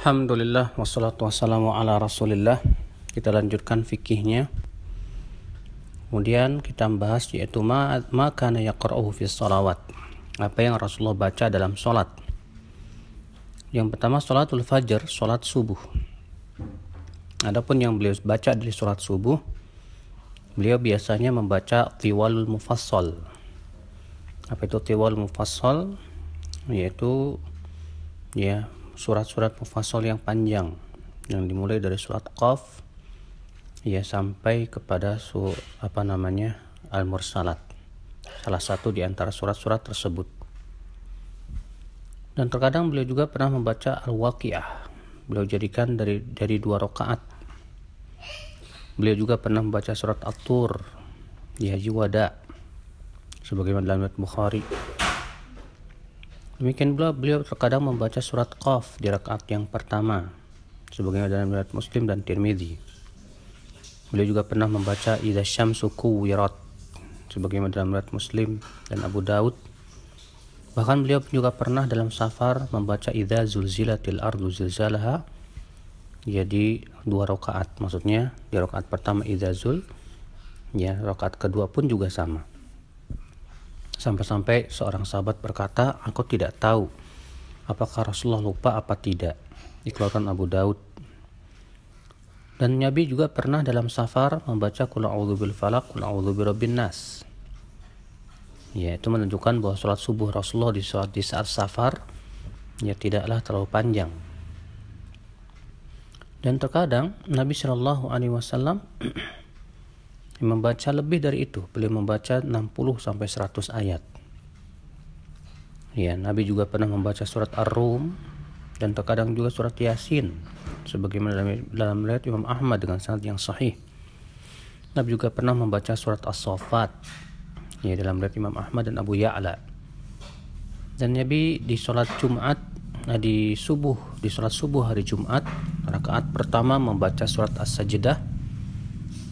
Alhamdulillah wassalatu wassalamu ala rasulillah. Kita lanjutkan fikihnya. Kemudian kita bahas yaitu ma kana yaqra'uhu fi sholawat. Apa yang Rasulullah baca dalam sholat. Yang pertama sholatul fajr, sholat subuh. Adapun yang beliau baca dari sholat subuh, beliau biasanya membaca tiwalul mufassal. Apa itu tiwalul mufassal? Yaitu surat-surat mufassal yang panjang yang dimulai dari surat Qaf sampai kepada Al-Mursalat, salah satu di antara surat-surat tersebut. Dan terkadang beliau juga pernah membaca Al-Waqiah, beliau jadikan dari 2 rakaat. Beliau juga pernah membaca surat At-Tur di Haji Wada sebagaimana dalam riwayat Bukhari. Demikian pula beliau terkadang membaca surat Qaf di rakaat yang pertama sebagaimana dalam riwayat Muslim dan Tirmidzi. Beliau juga pernah membaca Idza syamsu kuwirat sebagaimana dalam riwayat Muslim dan Abu Daud. Bahkan beliau juga pernah dalam safar membaca Idza zulzilatil ardu zilzalaha, jadi 2 rakaat. Maksudnya di rakaat pertama Idza zul, rakaat kedua pun juga sama. Sampai-sampai seorang sahabat berkata, aku tidak tahu apakah Rasulullah lupa apa tidak. Dikeluarkan Abu Daud. Dan Nabi juga pernah dalam safar membaca Qul a'udzu bil falaq, Qul a'udzu birabbin nas. Itu menunjukkan bahwa sholat subuh Rasulullah di saat safar tidaklah terlalu panjang. Dan terkadang Nabi Shallallahu Alaihi Wasallam membaca lebih dari itu. Beliau membaca 60 sampai 100 ayat. Nabi juga pernah membaca surat Ar-Rum dan terkadang juga surat Yasin sebagaimana dalam riwayat Imam Ahmad dengan sanad yang sahih. Nabi juga pernah membaca surat As-Saffat dalam riwayat Imam Ahmad dan Abu Ya'la. Dan Nabi di sholat Jumat, di sholat subuh hari Jumat, rakaat pertama membaca surat As-Sajdah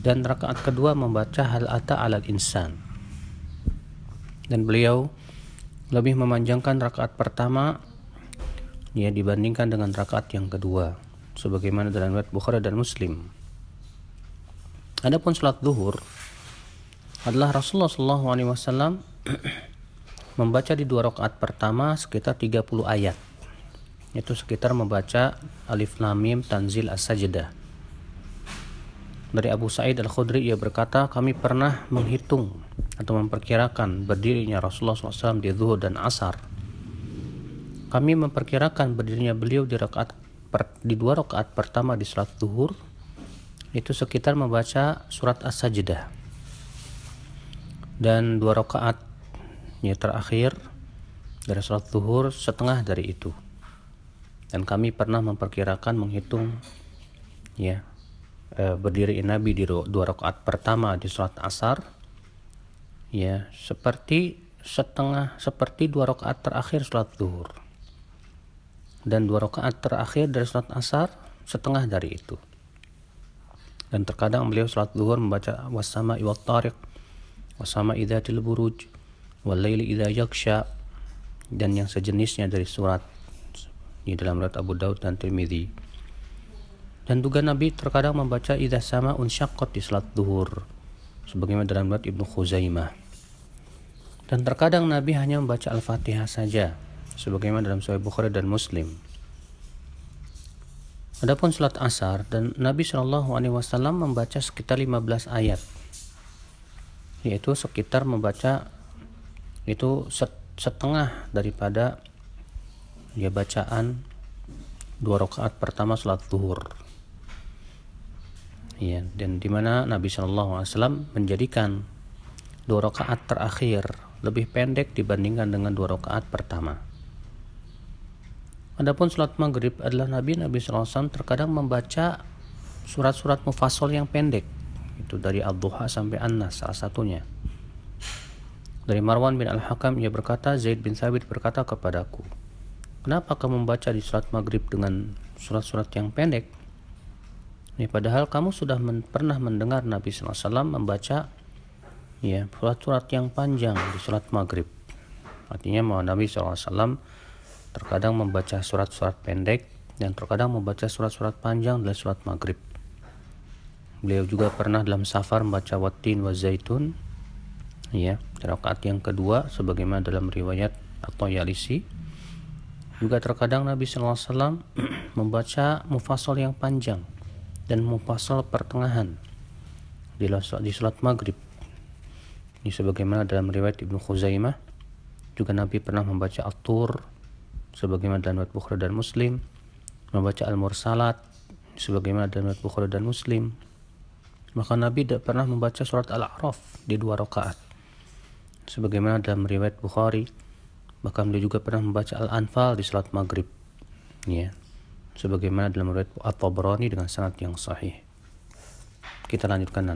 dan rakaat kedua membaca Hal Ata 'alal Insan. Dan beliau lebih memanjangkan rakaat pertama dibandingkan dengan rakaat yang kedua sebagaimana dalam riwayat Bukhari dan Muslim. Adapun salat zuhur adalah Rasulullah SAW membaca di 2 rakaat pertama sekitar 30 ayat. Itu sekitar membaca Alif Lam Mim Tanzil As-Sajdah. Dari Abu Sa'id Al-Khudri, ia berkata, kami pernah menghitung atau memperkirakan berdirinya Rasulullah SAW di zuhur dan asar. Kami memperkirakan berdirinya beliau di 2 rakaat pertama di salat zuhur itu sekitar membaca surat As-Sajdah, dan 2 rakaat terakhir dari salat zuhur setengah dari itu. Dan kami pernah memperkirakan menghitung berdiri Nabi di 2 rakaat pertama di salat asar seperti 2 rakaat terakhir salat zuhur, dan 2 rakaat terakhir dari salat asar setengah dari itu. Dan terkadang beliau salat zuhur membaca was-sama'i wat-tariq, was-sama'i dzatil buruj, wal-laili idza yaghsha, dan yang sejenisnya dari surat di dalam riwayat Abu Daud dan Tirmidzi. Dan juga Nabi terkadang membaca idza sama'un syaqqat di salat zuhur sebagaimana dalam riwayat Ibnu Khuzaimah. Dan terkadang Nabi hanya membaca Al-Fatihah saja sebagaimana dalam Sahih Bukhari dan Muslim. Adapun salat asar, dan Nabi Shallallahu Alaihi Wasallam membaca sekitar 15 ayat, yaitu sekitar membaca itu setengah daripada bacaan 2 rakaat pertama salat zuhur. Dan di mana Nabi Shallallahu Alaihi Wasallam menjadikan 2 rakaat terakhir lebih pendek dibandingkan dengan 2 rakaat pertama. Adapun salat maghrib adalah Nabi Shallallahu Alaihi Wasallam terkadang membaca surat-surat mufassal yang pendek, itu dari Ad-Duha sampai An-Nas salah satunya. Dari Marwan bin Al-Hakam, ia berkata, Zaid bin Thabit berkata kepadaku, kenapa kamu membaca di salat maghrib dengan surat-surat yang pendek? Padahal kamu sudah pernah mendengar Nabi SAW membaca surat-surat yang panjang di salat maghrib. Artinya bahwa Nabi SAW terkadang membaca surat-surat pendek dan terkadang membaca surat-surat panjang dalam surat maghrib. Beliau juga pernah dalam safar membaca Wattin wa Zaitun, ya, rakaat yang kedua sebagaimana dalam riwayat At-Tayalisi. Juga terkadang Nabi SAW membaca mufassal yang panjang dan mufassal pertengahan di salat maghrib. Ini sebagaimana dalam riwayat Ibnu Khuzaimah. Juga Nabi pernah membaca At-Tur sebagaimana dalam riwayat Bukhari dan Muslim, membaca Al-Mursalat sebagaimana dalam riwayat Bukhari dan Muslim. Maka Nabi tidak pernah membaca surat Al-A'raf di 2 rakaat sebagaimana dalam riwayat Bukhari. Bahkan beliau juga pernah membaca Al-Anfal di salat maghrib, ya, sebagaimana dalam riwayat At-Tabrani dengan sanad yang sahih. Kita lanjutkan nanti.